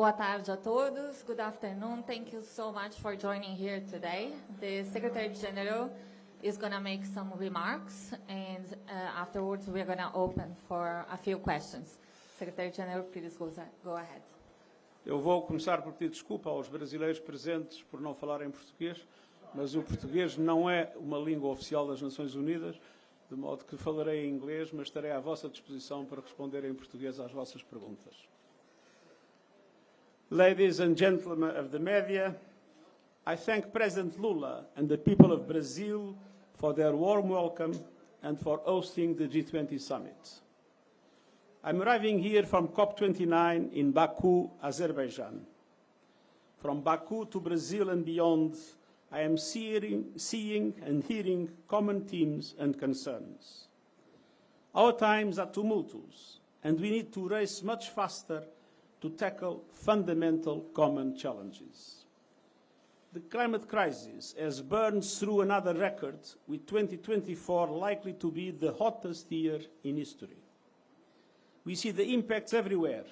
Boa tarde a todos. Good afternoon. Thank you so much for joining here today. The Secretary-General is going to make some remarks, and afterwards we're going to open for a few questions. Secretary-General, please go ahead. Eu vou começar por pedir desculpa aos brasileiros presentes por não falar em português, mas o português não é uma língua oficial das Nações Unidas, de modo que falarei em inglês, mas estarei à vossa disposição para responder em português às vossas perguntas. Ladies and gentlemen of the media, I thank President Lula and the people of Brazil for their warm welcome and for hosting the G20 Summit. I'm arriving here from COP29 in Baku, Azerbaijan. From Baku to Brazil and beyond, I am seeing and hearing common themes and concerns. Our times are tumultuous, and we need to race much faster to tackle fundamental common challenges. The climate crisis has burned through another record, with 2024 likely to be the hottest year in history. We see the impacts everywhere,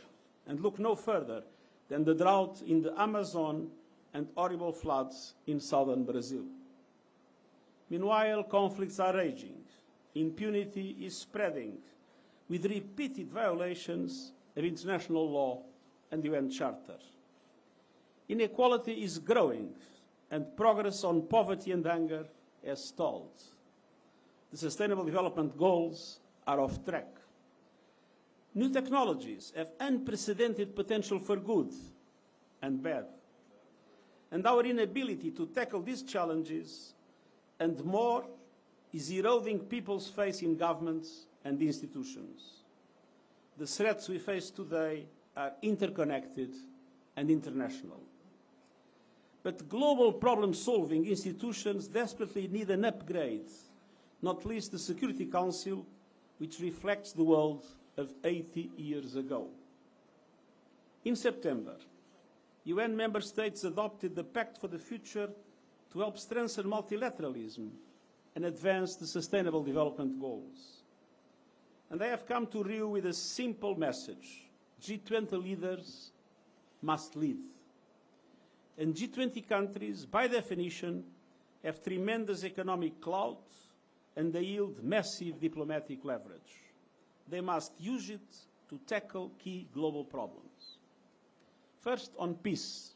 and look no further than the drought in the Amazon and horrible floods in southern Brazil. Meanwhile, conflicts are raging, impunity is spreading, with repeated violations of international law and the UN Charter. Inequality is growing, and progress on poverty and hunger has stalled. The Sustainable Development Goals are off track. New technologies have unprecedented potential for good and bad. And our inability to tackle these challenges and more is eroding people's faith in governments and institutions. The threats we face today are interconnected and international. But global problem-solving institutions desperately need an upgrade, not least the Security Council, which reflects the world of 80 years ago. In September, UN member states adopted the Pact for the Future to help strengthen multilateralism and advance the Sustainable Development Goals. And I have come to Rio with a simple message. G20 leaders must lead. And G20 countries, by definition, have tremendous economic clout and they yield massive diplomatic leverage. They must use it to tackle key global problems. First, on peace.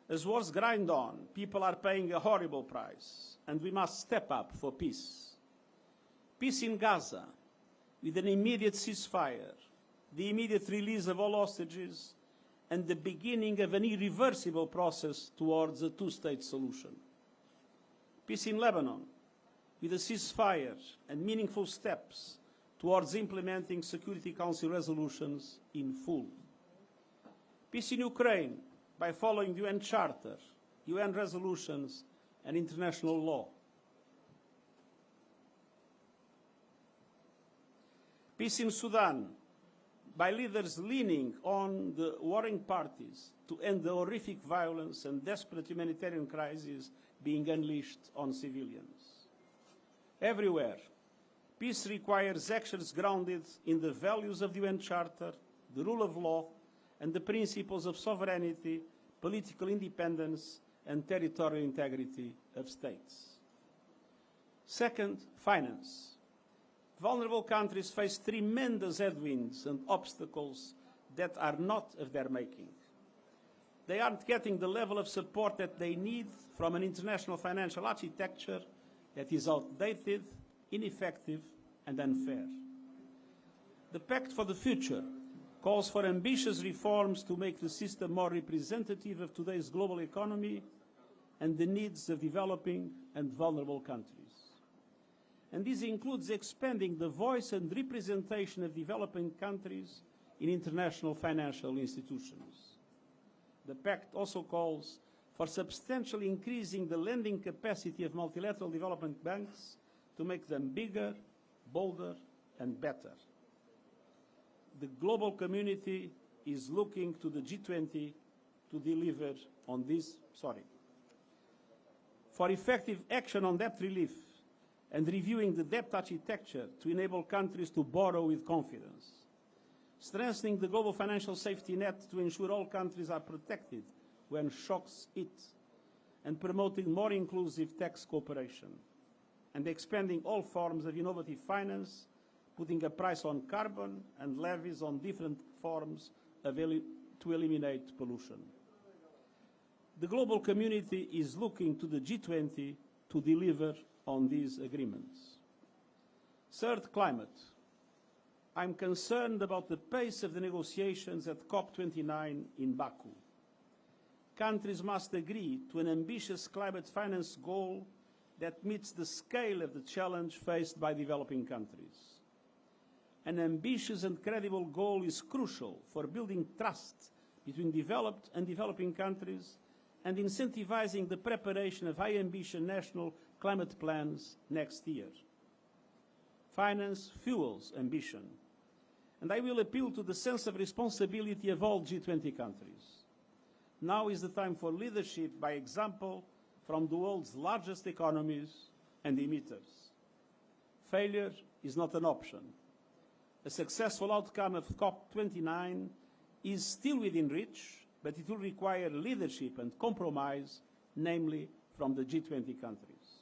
As wars grind on, people are paying a horrible price, and we must step up for peace. Peace in Gaza, with an immediate ceasefire, the immediate release of all hostages, and the beginning of an irreversible process towards a two-state solution. Peace in Lebanon, with a ceasefire and meaningful steps towards implementing Security Council resolutions in full. Peace in Ukraine, by following the UN Charter, UN resolutions, and international law. Peace in Sudan, by leaders leaning on the warring parties to end the horrific violence and desperate humanitarian crisis being unleashed on civilians. Everywhere, peace requires actions grounded in the values of the UN Charter, the rule of law, and the principles of sovereignty, political independence, and territorial integrity of states. Second, finance. Vulnerable countries face tremendous headwinds and obstacles that are not of their making. They aren't getting the level of support that they need from an international financial architecture that is outdated, ineffective, and unfair. The Pact for the Future calls for ambitious reforms to make the system more representative of today's global economy and the needs of developing and vulnerable countries. And this includes expanding the voice and representation of developing countries in international financial institutions. The Pact also calls for substantially increasing the lending capacity of multilateral development banks to make them bigger, bolder, and better. The global community is looking to the G20 to deliver on this. For effective action on debt relief and reviewing the debt architecture to enable countries to borrow with confidence. strengthening the global financial safety net to ensure all countries are protected when shocks hit, and promoting more inclusive tax cooperation, and expanding all forms of innovative finance, putting a price on carbon and levies on different forms to eliminate pollution. The global community is looking to the G20 to deliver on these agreements. Third, climate. I'm concerned about the pace of the negotiations at COP29 in Baku. Countries must agree to an ambitious climate finance goal that meets the scale of the challenge faced by developing countries. An ambitious and credible goal is crucial for building trust between developed and developing countries and incentivizing the preparation of high-ambition national climate plans next year. Finance fuels ambition, and I will appeal to the sense of responsibility of all G20 countries. Now is the time for leadership by example from the world's largest economies and emitters. Failure is not an option. A successful outcome of COP29 is still within reach, but it will require leadership and compromise, namely from the G20 countries.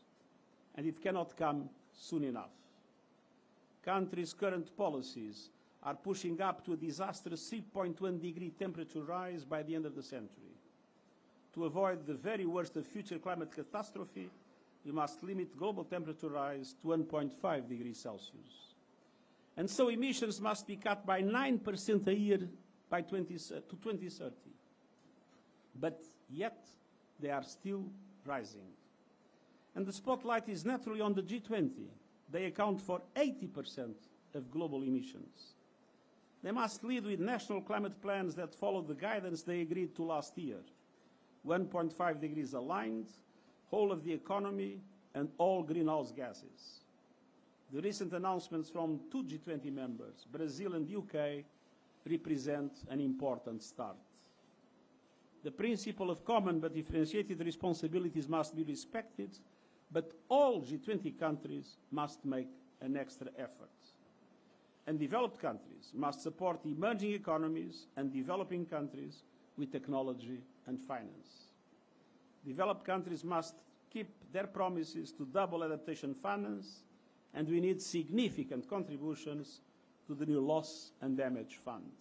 And it cannot come soon enough. Countries' current policies are pushing up to a disastrous 3.1 degree temperature rise by the end of the century. To avoid the very worst of future climate catastrophe, we must limit global temperature rise to 1.5 degrees Celsius. And so emissions must be cut by 9% a year by 2030. But yet, they are still rising. And the spotlight is naturally on the G20. They account for 80% of global emissions. They must lead with national climate plans that follow the guidance they agreed to last year. 1.5 degrees aligned, whole of the economy, and all greenhouse gases. The recent announcements from two G20 members, Brazil and the UK, represent an important start. The principle of common but differentiated responsibilities must be respected, but all G20 countries must make an extra effort. And developed countries must support emerging economies and developing countries with technology and finance. Developed countries must keep their promises to double adaptation finance, and we need significant contributions to the new loss and damage fund.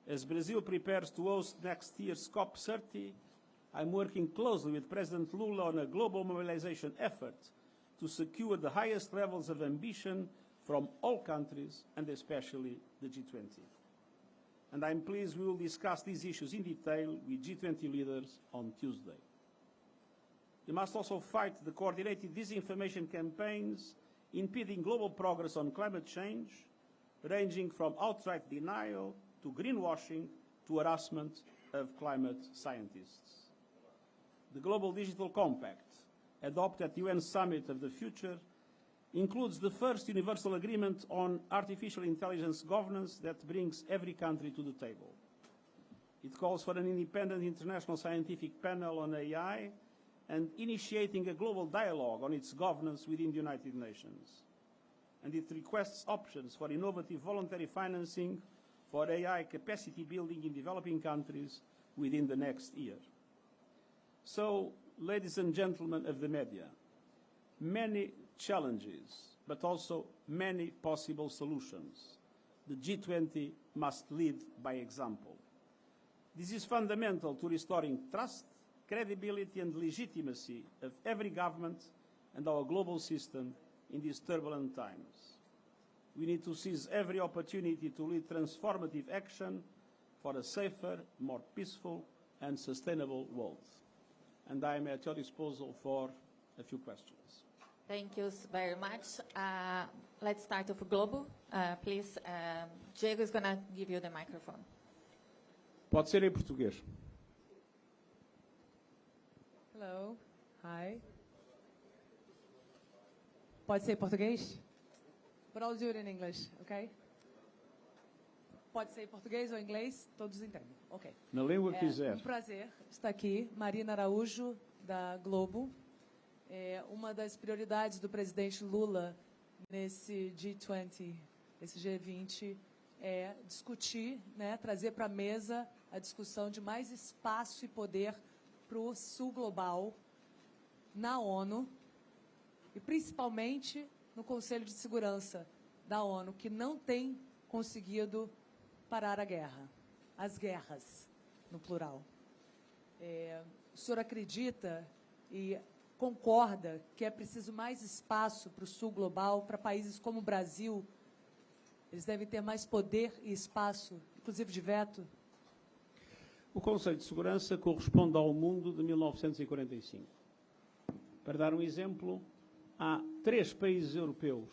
As Brazil prepares to host next year's COP30, I'm working closely with President Lula on a global mobilization effort to secure the highest levels of ambition from all countries, and especially the G20. And I'm pleased we will discuss these issues in detail with G20 leaders on Tuesday. We must also fight the coordinated disinformation campaigns impeding global progress on climate change, ranging from outright denial to greenwashing to harassment of climate scientists. The Global Digital Compact, adopted at the UN Summit of the Future, includes the first universal agreement on artificial intelligence governance that brings every country to the table. It calls for an independent international scientific panel on AI and initiating a global dialogue on its governance within the United Nations. And it requests options for innovative voluntary financing for AI capacity building in developing countries within the next year. So, ladies and gentlemen of the media, many challenges, but also many possible solutions. The G20 must lead by example. This is fundamental to restoring trust, credibility and legitimacy of every government and our global system in these turbulent times. We need to seize every opportunity to lead transformative action for a safer, more peaceful and sustainable world. And I am at your disposal for a few questions. Thank you very much. Let's start with Global. Please, Diego is going to give you the microphone. Pode ser em português. Hello. Hi. Pode ser em português? But I'll do it in English, okay? Pode ser em português ou em inglês, todos entendem. Ok. Na língua que quiser. É um prazer estar aqui. Marina Araújo, da Globo. Uma das prioridades do presidente Lula nesse G20, esse G20, é discutir, né, trazer para a mesa a discussão de mais espaço e poder para o Sul Global na ONU e principalmente no Conselho de Segurança da ONU, que não tem conseguido parar a guerra, as guerras, no plural. O senhor acredita e concorda que é preciso mais espaço para o Sul Global, para países como o Brasil? Eles devem ter mais poder e espaço, inclusive de veto? O Conselho de Segurança corresponde ao mundo de 1945. Para dar um exemplo, há 3 países europeus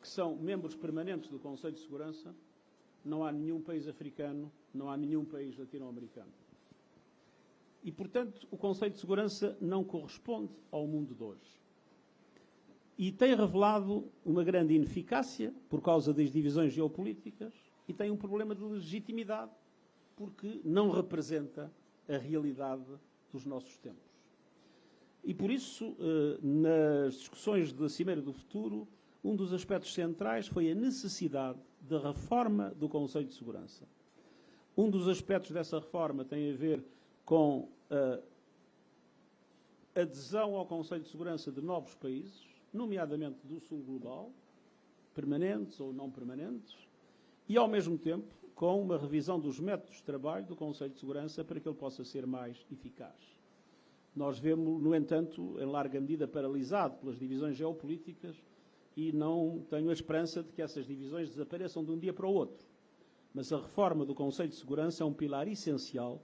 que são membros permanentes do Conselho de Segurança, não há nenhum país africano, não há nenhum país latino-americano. E, portanto, o Conselho de Segurança não corresponde ao mundo de hoje. E tem revelado uma grande ineficácia por causa das divisões geopolíticas e tem um problema de legitimidade porque não representa a realidade dos nossos tempos. E por isso, nas discussões da Cimeira do Futuro, um dos aspectos centrais foi a necessidade da reforma do Conselho de Segurança. Um dos aspectos dessa reforma tem a ver com a adesão ao Conselho de Segurança de novos países, nomeadamente do Sul Global, permanentes ou não permanentes, e, ao mesmo tempo, com uma revisão dos métodos de trabalho do Conselho de Segurança para que ele possa ser mais eficaz. Nós vemos, no entanto, em larga medida paralisado pelas divisões geopolíticas e não tenho a esperança de que essas divisões desapareçam de um dia para o outro. Mas a reforma do Conselho de Segurança é um pilar essencial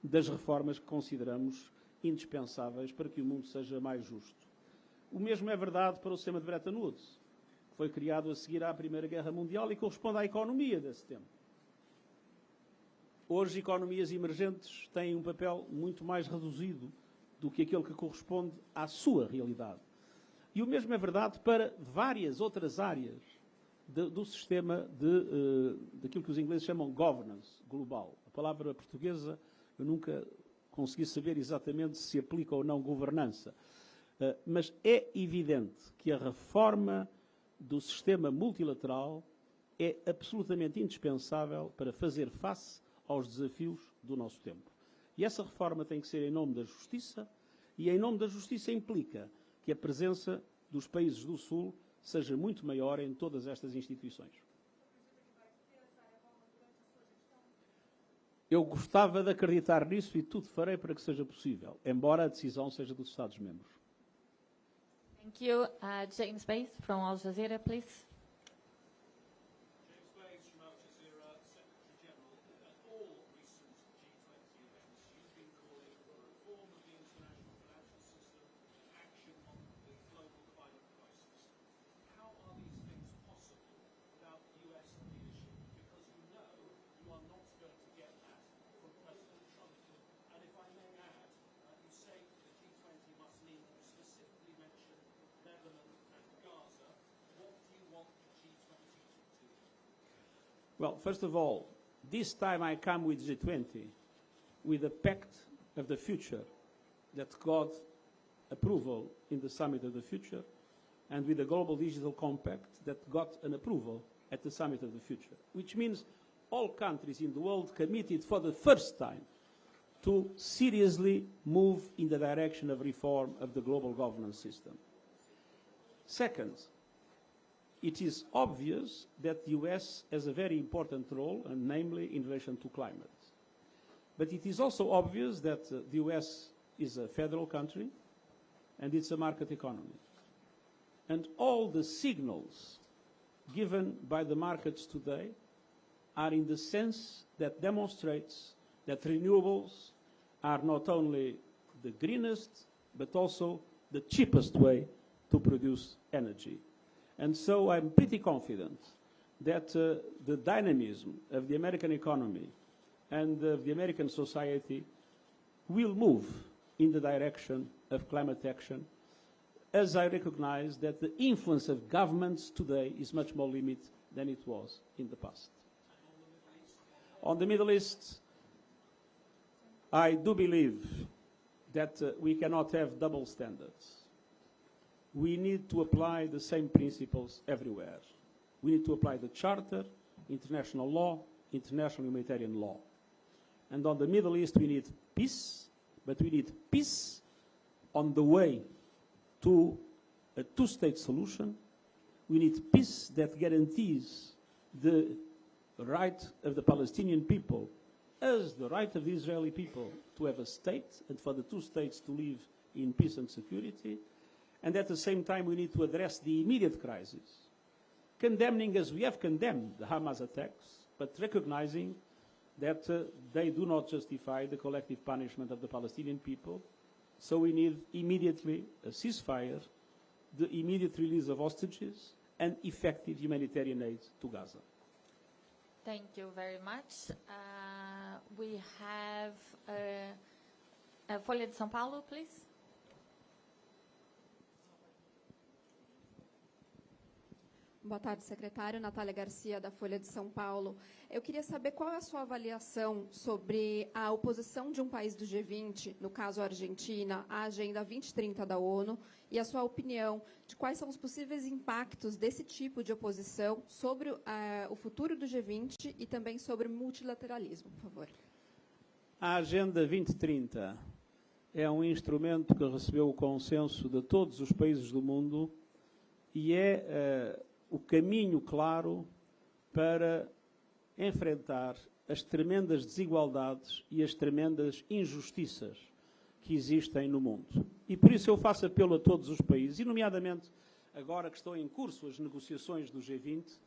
das reformas que consideramos indispensáveis para que o mundo seja mais justo. O mesmo é verdade para o sistema de Bretton Woods, que foi criado a seguir à Primeira Guerra Mundial e corresponde à economia desse tempo. Hoje, economias emergentes têm um papel muito mais reduzido do que aquele que corresponde à sua realidade. E o mesmo é verdade para várias outras áreas do sistema daquilo que os ingleses chamam governance global. A palavra portuguesa eu nunca consegui saber exatamente se aplica ou não governança. Mas é evidente que a reforma do sistema multilateral é absolutamente indispensável para fazer face aos desafios do nosso tempo. E essa reforma tem que ser em nome da justiça, e em nome da justiça implica que a presença dos países do Sul seja muito maior em todas estas instituições. Eu gostava de acreditar nisso e tudo farei para que seja possível, embora a decisão seja dos Estados-membros. Thank you. James Bates from Al Jazeera, please. James Bates from Al Jazeera, Secretary-General. At all recent G20 events, you've been calling for reform of the international financial system and action on the global climate crisis. How are these things possible without US leadership? Because you know you are not going to get that from President Trump. And if I may add, you say the G20 must meet, you specifically mention Lebanon and Gaza. What do you want the G20 to do? Well, first of all, this time I come with G20 with a pact of the future that got approval in the Summit of the Future and with a Global Digital Compact that got an approval at the Summit of the Future, which means all countries in the world committed for the first time to seriously move in the direction of reform of the global governance system. Second, it is obvious that the US has a very important role, and namely in relation to climate. But it is also obvious that the US is a federal country and it's a market economy. And all the signals given by the markets today are in the sense that demonstrates that renewables are not only the greenest, but also the cheapest way to produce energy. And so I'm pretty confident that the dynamism of the American economy and of the American society will move in the direction of climate action, as I recognize that the influence of governments today is much more limited than it was in the past. On the Middle East, I do believe that we cannot have double standards. We need to apply the same principles everywhere. We need to apply the Charter, international law, international humanitarian law. And on the Middle East, we need peace, but we need peace on the way to a two-state solution. We need peace that guarantees the right of the Palestinian people as the right of the Israeli people to have a state and for the two states to live in peace and security. And at the same time, we need to address the immediate crisis, condemning, as we have condemned, the Hamas attacks, but recognizing that they do not justify the collective punishment of the Palestinian people. So we need immediately a ceasefire, the immediate release of hostages, and effective humanitarian aid to Gaza. Thank you very much. We have Folha de São Paulo, please. Boa tarde, secretário. Natália Garcia, da Folha de São Paulo. Eu queria saber qual é a sua avaliação sobre a oposição de um país do G20, no caso a Argentina, à Agenda 2030 da ONU, e a sua opinião de quais são os possíveis impactos desse tipo de oposição sobre o futuro do G20 e também sobre o multilateralismo, por favor. A Agenda 2030 é um instrumento que recebeu o consenso de todos os países do mundo e é o caminho claro para enfrentar as tremendas desigualdades e as tremendas injustiças que existem no mundo. E por isso eu faço apelo a todos os países, e nomeadamente agora que estão em curso as negociações do G20,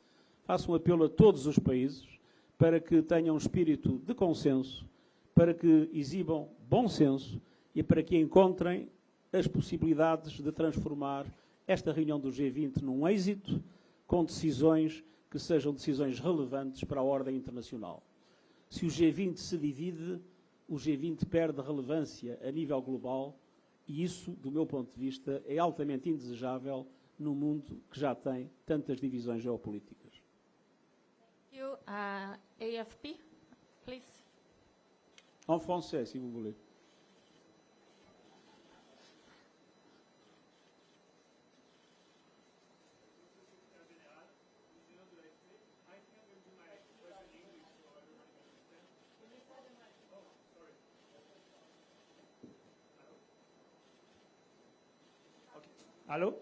faço um apelo a todos os países para que tenham um espírito de consenso, para que exibam bom senso e para que encontrem as possibilidades de transformar esta reunião do G20 num êxito, com decisões que sejam decisões relevantes para a ordem internacional. Se o G20 se divide, o G20 perde relevância a nível global e isso, do meu ponto de vista, é altamente indesejável num mundo que já tem tantas divisões geopolíticas. Thank you. AFP, please. En français, si vous voulez. Hello?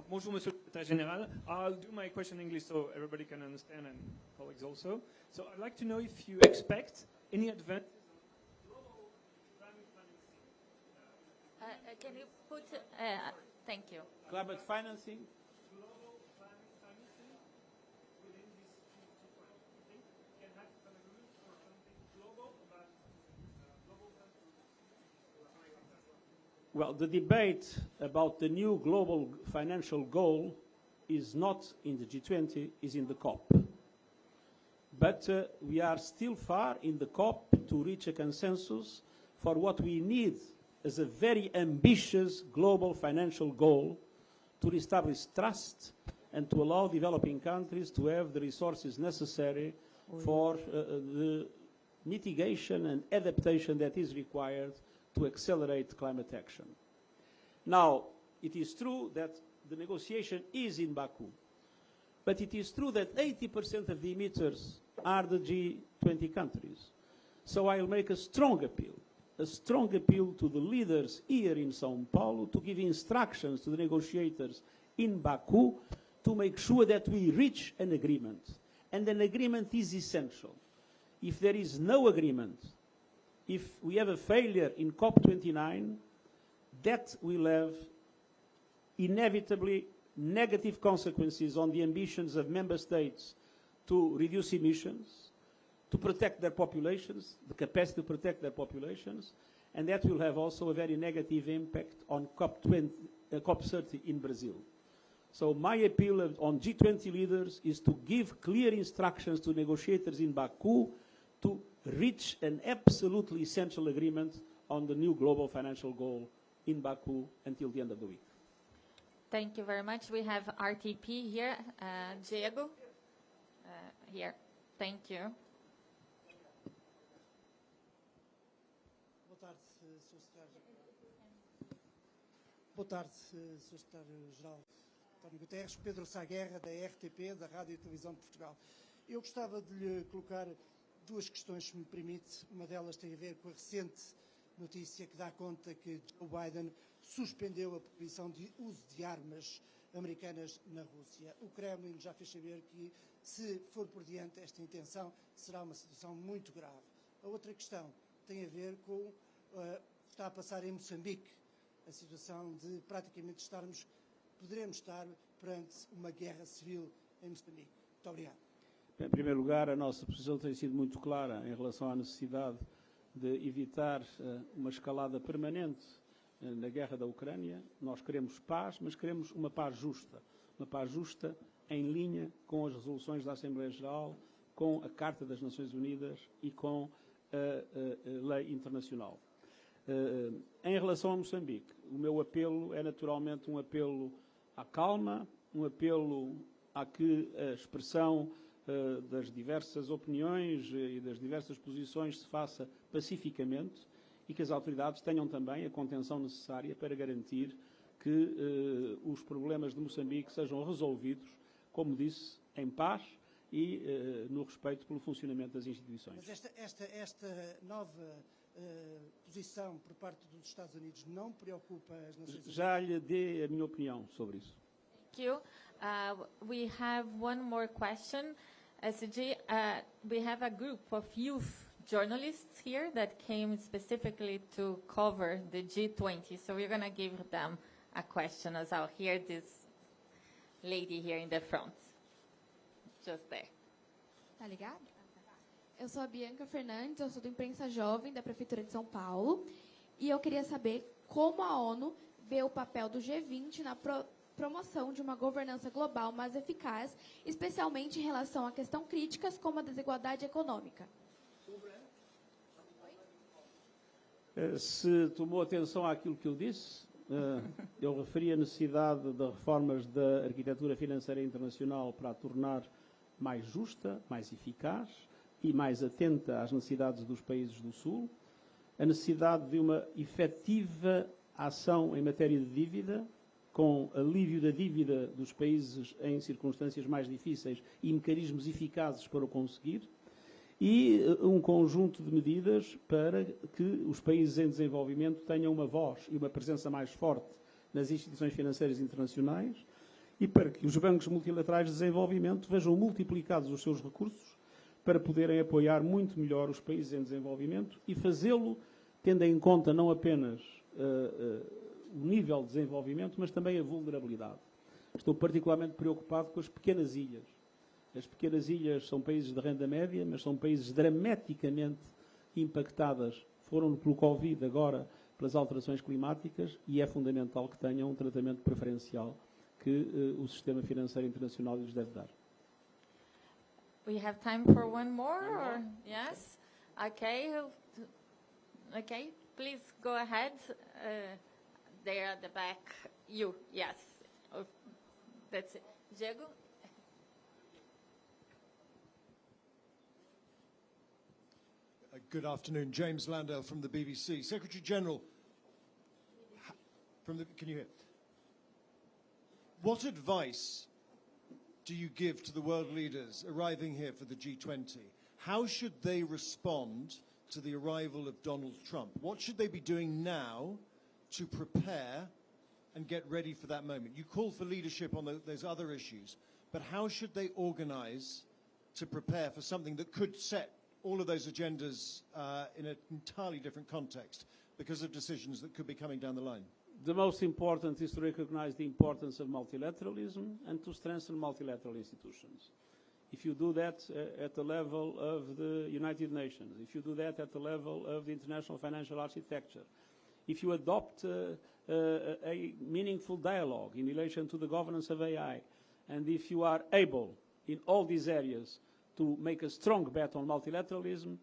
Bonjour, Monsieur le Secrétaire Général. I'll do my question in English so everybody can understand and colleagues also. So I'd like to know if you expect any advances on global climate financing. Can you put... thank you. Climate financing? Global climate financing within this G20. I think we can have some agreement for something global about global financing. Well, the debate about the new global financial goal is not in the G20, is in the COP. But we are still far in the COP to reach a consensus for what we need as a very ambitious global financial goal to establish trust and to allow developing countries to have the resources necessary for the mitigation and adaptation that is required to accelerate climate action. Now, it is true that the negotiation is in Baku, but it is true that 80% of the emitters are the G20 countries. So I'll make a strong appeal to the leaders here in São Paulo to give instructions to the negotiators in Baku to make sure that we reach an agreement. And an agreement is essential. If there is no agreement, if we have a failure in COP29, that will have inevitably negative consequences on the ambitions of member states to reduce emissions, to protect their populations, the capacity to protect their populations, and that will have also a very negative impact on COP30 in Brazil. So my appeal on G20 leaders is to give clear instructions to negotiators in Baku to reach an absolutely essential agreement on the new global financial goal in Baku until the end of the week. Thank you very much. We have RTP here. Diego? Here. Thank you. Boa tarde, Sr. Secretário. Boa tarde, Sr. Secretário-Geral. António Guterres, Pedro Sá Guerra, da RTP, da Rádio e Televisão de Portugal. Eu gostava de lhe colocar duas questões, se me permite. Uma delas tem a ver com a recente notícia que dá conta que Joe Biden suspendeu a proibição de uso de armas americanas na Rússia. O Kremlin já fez saber que, se for por diante esta intenção, será uma situação muito grave. A outra questão tem a ver com o que está a passar em Moçambique, a situação de praticamente poderemos estar perante uma guerra civil em Moçambique. Muito obrigado. Em primeiro lugar, a nossa posição tem sido muito clara em relação à necessidade de evitar uma escalada permanente na guerra da Ucrânia. Nós queremos paz, mas queremos uma paz justa em linha com as resoluções da Assembleia Geral, com a Carta das Nações Unidas e com a lei internacional. Em relação a Moçambique, o meu apelo é naturalmente um apelo à calma, um apelo a que a expressão das diversas opiniões e das diversas posições se faça pacificamente e que as autoridades tenham também a contenção necessária para garantir que os problemas de Moçambique sejam resolvidos, como disse, em paz e no respeito pelo funcionamento das instituições. Mas esta nova posição por parte dos Estados Unidos não preocupa as Nações Unidas? Já lhe dei a minha opinião sobre isso. Thank you. We have one more question. SG, we have a group of youth journalists here that came specifically to cover the G20. So we're going to give them a question as well. Here, this lady here in the front. Just there. Tá ligado? Eu sou a Bianca Fernandes, eu sou do Imprensa Jovem da Prefeitura de São Paulo. E eu queria saber como a ONU vê o papel do G20 na promoção de uma governança global mais eficaz, especialmente em relação a questões críticas como a desigualdade econômica. Se tomou atenção àquilo que eu disse, eu referi a necessidade de reformas da arquitetura financeira internacional para a tornar mais justa, mais eficaz e mais atenta às necessidades dos países do Sul, a necessidade de uma efetiva ação em matéria de dívida, com alívio da dívida dos países em circunstâncias mais difíceis e mecanismos eficazes para o conseguir, e um conjunto de medidas para que os países em desenvolvimento tenham uma voz e uma presença mais forte nas instituições financeiras internacionais e para que os bancos multilaterais de desenvolvimento vejam multiplicados os seus recursos para poderem apoiar muito melhor os países em desenvolvimento e fazê-lo tendo em conta não apenas o nível de desenvolvimento, mas também a vulnerabilidade. Estou particularmente preocupado com as pequenas ilhas. As pequenas ilhas são países de renda média, mas são países dramaticamente impactadas, foram pelo Covid, agora pelas alterações climáticas, e é fundamental que tenham um tratamento preferencial que o sistema financeiro internacional lhes deve dar. We have time for one more, or yes? Okay. Okay, please go ahead. There at the back. You, yes. Oh, that's it. Diego? Good afternoon. James Landale from the BBC. Secretary-General, can you hear? What advice do you give to the world leaders arriving here for the G20? How should they respond to the arrival of Donald Trump? What should they be doing now to prepare and get ready for that moment? You call for leadership on those other issues, but how should they organize to prepare for something that could set all of those agendas in an entirely different context because of decisions that could be coming down the line? The most important is to recognize the importance of multilateralism and to strengthen multilateral institutions. If you do that at the level of the United Nations, if you do that at the level of the international financial architecture, if you adopt a meaningful dialogue in relation to the governance of AI, and if you are able in all these areas to make a strong bet on multilateralism,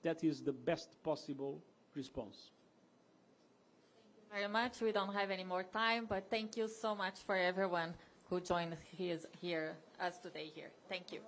that is the best possible response. Very much. We don't have any more time, but thank you so much for everyone who joined us here today here. Thank you.